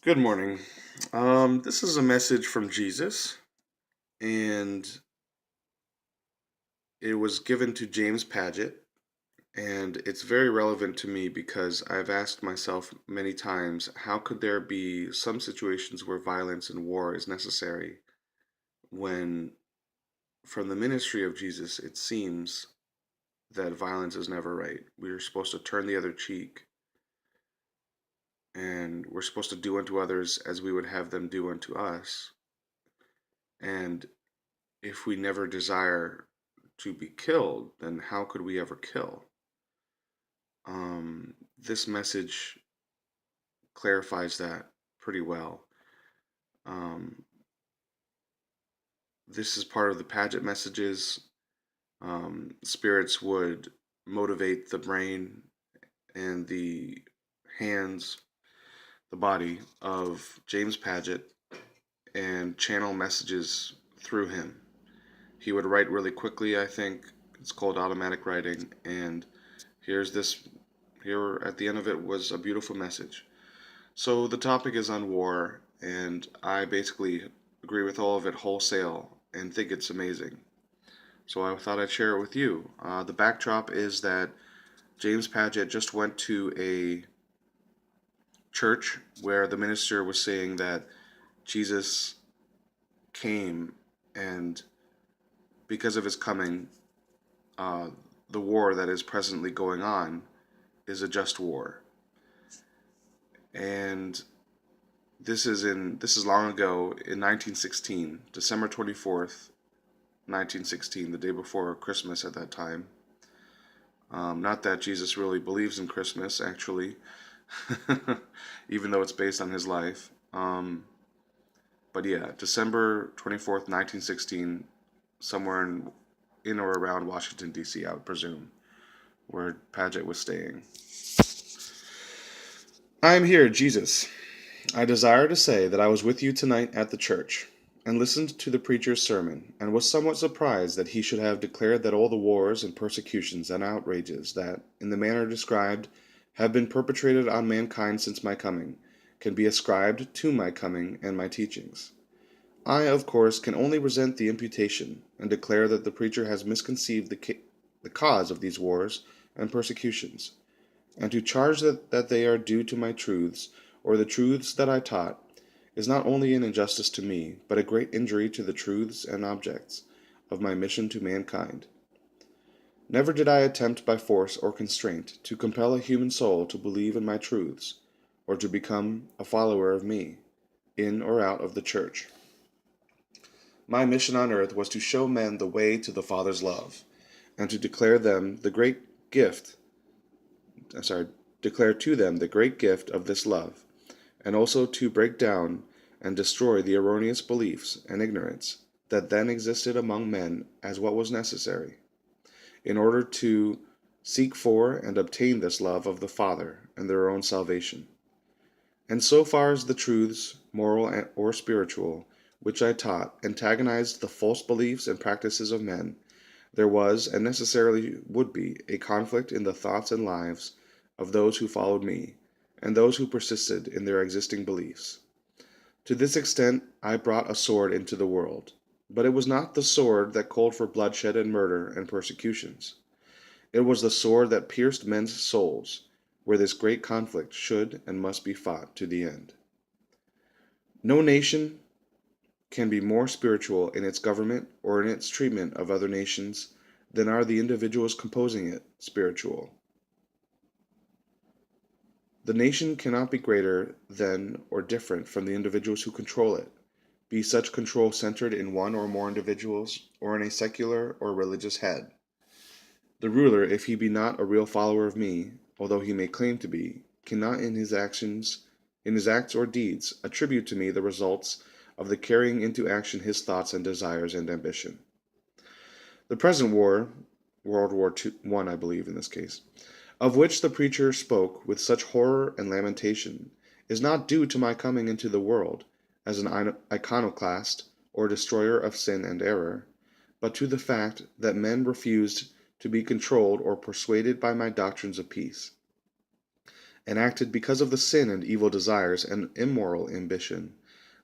Good morning. This is a message from Jesus, and it was given to James Paget, and it's very relevant to me because I've asked myself many times, how could there be some situations where violence and war is necessary when, from the ministry of Jesus, it seems that violence is never right. We're supposed to turn the other cheek, and we're supposed to do unto others as we would have them do unto us. And if we never desire to be killed, then how could we ever kill? This message clarifies that pretty well. Um, this is part of the Paget messages. Spirits would motivate the brain and the hands, the body of James Paget and channel messages through him. He would write really quickly, I think. It's called automatic writing, and here's this here at the end of it was a beautiful message. So the topic is on war, and I basically agree with all of it wholesale and think it's amazing. So I thought I'd share it with you. The backdrop is that James Paget just went to a church where the minister was saying that Jesus came, and because of his coming, uh, the war that is presently going on is a just war. And this is long ago in 1916, December 24th, 1916, the day before Christmas at that time. Not that Jesus really believes in Christmas, actually, even though it's based on his life. But yeah, December 24th, 1916, somewhere in or around Washington, D.C., I would presume, where Paget was staying. I am here, Jesus. I desire to say that I was with you tonight at the church, and listened to the preacher's sermon, and was somewhat surprised that he should have declared that all the wars and persecutions and outrages that, in the manner described, have been perpetrated on mankind since my coming, can be ascribed to my coming and my teachings. I, of course, can only resent the imputation, and declare that the preacher has misconceived the cause of these wars and persecutions, and to charge that they are due to my truths, or the truths that I taught, is not only an injustice to me, but a great injury to the truths and objects of my mission to mankind. Never did I attempt by force or constraint to compel a human soul to believe in my truths, or to become a follower of me, in or out of the church. My mission on earth was to show men the way to the Father's love, and to declare them the great gift, sorry, declare to them the great gift of this love, and also to break down and destroy the erroneous beliefs and ignorance that then existed among men as what was necessary, in order to seek for and obtain this love of the Father and their own salvation. And so far as the truths, moral or spiritual, which I taught, antagonized the false beliefs and practices of men, there was, and necessarily would be, a conflict in the thoughts and lives of those who followed me, and those who persisted in their existing beliefs. To this extent I brought a sword into the world, but it was not the sword that called for bloodshed and murder and persecutions. It was the sword that pierced men's souls, where this great conflict should and must be fought to the end. No nation can be more spiritual in its government or in its treatment of other nations than are the individuals composing it spiritual. The nation cannot be greater than or different from the individuals who control it, be such control centered in one or more individuals or in a secular or religious head. The ruler, if he be not a real follower of me, although he may claim to be, cannot in his acts or deeds, attribute to me the results of the carrying into action his thoughts and desires and ambition. The present war, World War I, I believe in this case, of which the preacher spoke with such horror and lamentation, is not due to my coming into the world as an iconoclast or destroyer of sin and error, but to the fact that men refused to be controlled or persuaded by my doctrines of peace. and acted because of the sin and evil desires and immoral ambition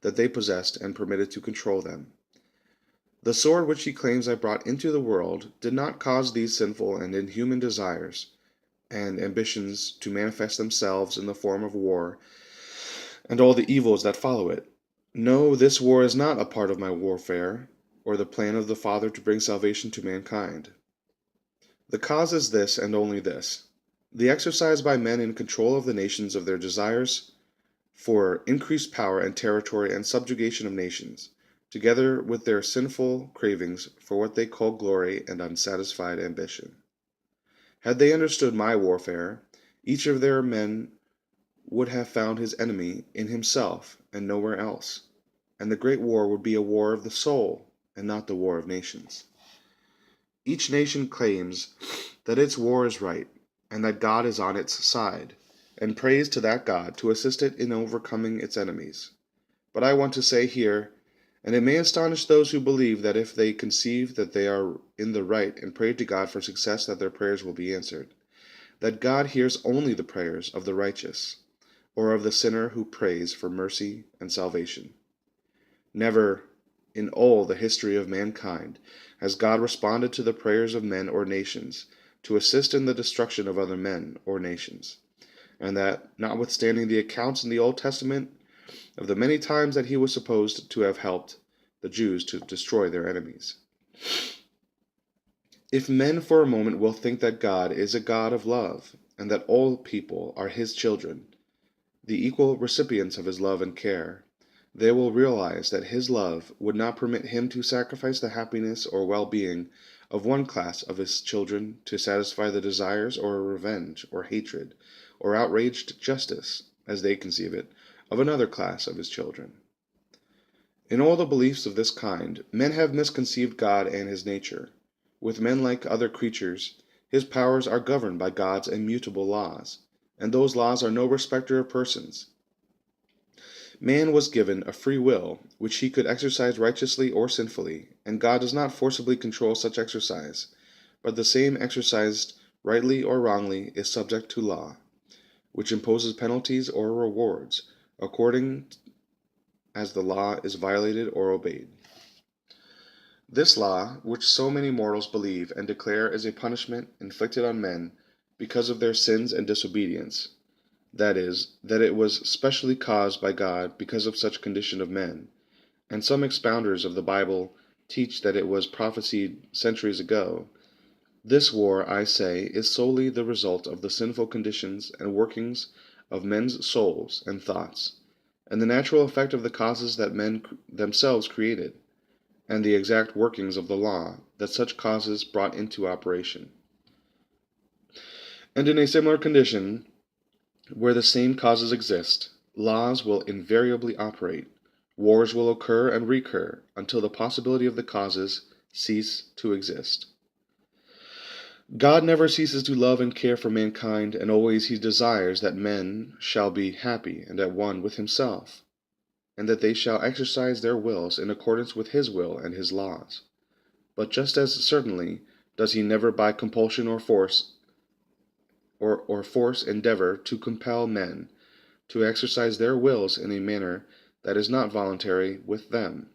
that they possessed and permitted to control them. The sword which he claims I brought into the world did not cause these sinful and inhuman desires and ambitions to manifest themselves in the form of war and all the evils that follow it. No, this war is not a part of my warfare, or the plan of the Father to bring salvation to mankind. The cause is this, and only this: the exercise by men in control of the nations of their desires for increased power and territory and subjugation of nations, together with their sinful cravings for what they call glory and unsatisfied ambition. Had they understood my warfare, each of their men would have found his enemy in himself and nowhere else, and the great war would be a war of the soul and not the war of nations. Each nation claims that its war is right and that God is on its side, and prays to that God to assist it in overcoming its enemies. But I want to say here, and it may astonish those who believe that if they conceive that they are in the right and pray to God for success, that their prayers will be answered, that God hears only the prayers of the righteous, or of the sinner who prays for mercy and salvation. Never in all the history of mankind has God responded to the prayers of men or nations to assist in the destruction of other men or nations, and that, notwithstanding the accounts in the Old Testament of the many times that he was supposed to have helped the Jews to destroy their enemies. If men for a moment will think that God is a God of love, and that all people are his children, the equal recipients of his love and care, they will realize that his love would not permit him to sacrifice the happiness or well-being of one class of his children to satisfy the desires or revenge or hatred or outraged justice, as they conceive it, of another class of his children. In all the beliefs of this kind, men have misconceived God and his nature. With men like other creatures, his powers are governed by God's immutable laws, and those laws are no respecter of persons. Man was given a free will, which he could exercise righteously or sinfully, and God does not forcibly control such exercise, but the same exercised rightly or wrongly is subject to law, which imposes penalties or rewards, according as the law is violated or obeyed. This law, which so many mortals believe and declare is a punishment inflicted on men because of their sins and disobedience, that is, that it was specially caused by God because of such condition of men, and some expounders of the Bible teach that it was prophesied centuries ago. This war, I say, is solely the result of the sinful conditions and workings of men's souls and thoughts, and the natural effect of the causes that men themselves created, and the exact workings of the law that such causes brought into operation. And in a similar condition, where the same causes exist, laws will invariably operate, wars will occur and recur until the possibility of the causes cease to exist. God never ceases to love and care for mankind, and always he desires that men shall be happy and at one with himself, and that they shall exercise their wills in accordance with his will and his laws. But just as certainly does he never by compulsion or force endeavor to compel men to exercise their wills in a manner that is not voluntary with them.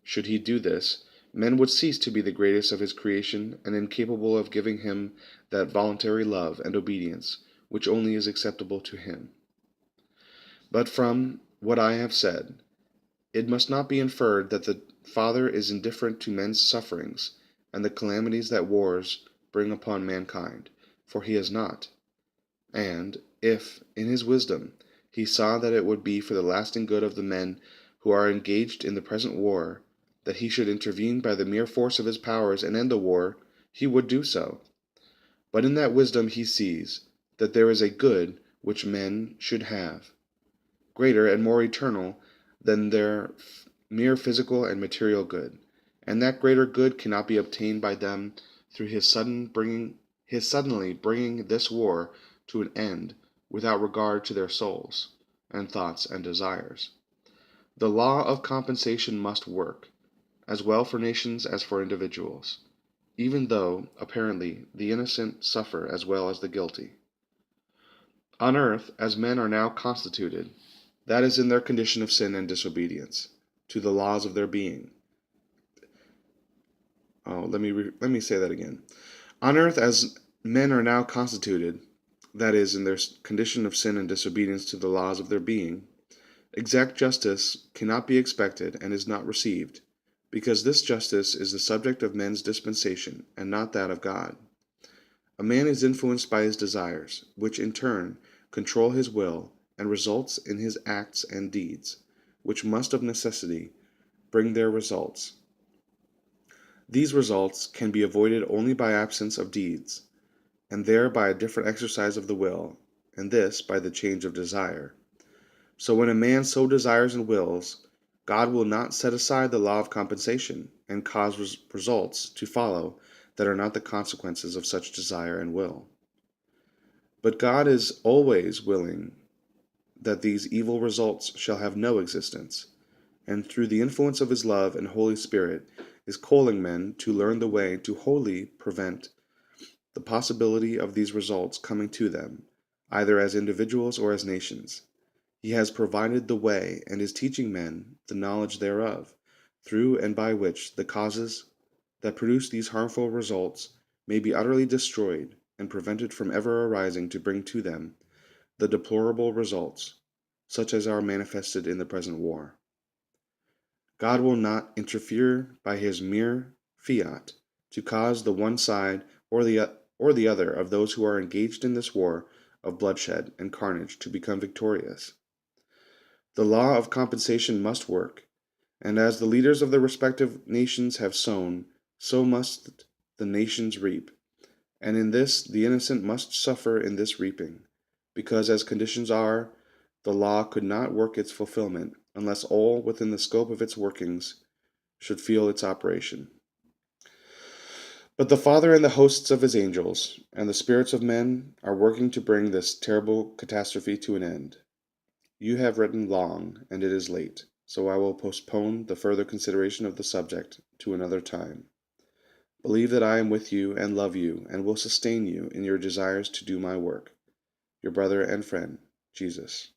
Should he do this, men would cease to be the greatest of his creation and incapable of giving him that voluntary love and obedience which only is acceptable to him. But from what I have said, it must not be inferred that the Father is indifferent to men's sufferings and the calamities that wars bring upon mankind, for he is not. And if, in his wisdom, he saw that it would be for the lasting good of the men who are engaged in the present war, that he should intervene by the mere force of his powers and end the war, he would do so. But in that wisdom he sees that there is a good which men should have, greater and more eternal than their mere physical and material good, and that greater good cannot be obtained by them through his suddenly bringing this war to an end without regard to their souls and thoughts and desires. The law of compensation must work, as well for nations as for individuals, even though, apparently, the innocent suffer as well as the guilty. On earth, as men are now constituted, that is in their condition of sin and disobedience, to the laws of their being. Let me say that again. On earth, as men are now constituted, that is, in their condition of sin and disobedience to the laws of their being, exact justice cannot be expected and is not received, because this justice is the subject of men's dispensation and not that of God. A man is influenced by his desires, which in turn control his will and results in his acts and deeds, which must of necessity bring their results. These results can be avoided only by absence of deeds, and there by a different exercise of the will, and this by the change of desire. So when a man so desires and wills, God will not set aside the law of compensation and cause results to follow that are not the consequences of such desire and will. But God is always willing that these evil results shall have no existence, and through the influence of his love and Holy Spirit is calling men to learn the way to wholly prevent the possibility of these results coming to them, either as individuals or as nations. He has provided the way and is teaching men the knowledge thereof, through and by which the causes that produce these harmful results may be utterly destroyed and prevented from ever arising to bring to them the deplorable results, such as are manifested in the present war. God will not interfere by his mere fiat to cause the one side or the other of those who are engaged in this war of bloodshed and carnage to become victorious. The law of compensation must work, and as the leaders of the respective nations have sown, so must the nations reap. And in this the innocent must suffer in this reaping, because as conditions are, the law could not work its fulfillment unless all within the scope of its workings should feel its operation. But the Father and the hosts of his angels and the spirits of men are working to bring this terrible catastrophe to an end. You have written long, and it is late, so I will postpone the further consideration of the subject to another time. Believe that I am with you and love you and will sustain you in your desires to do my work. Your brother and friend, Jesus.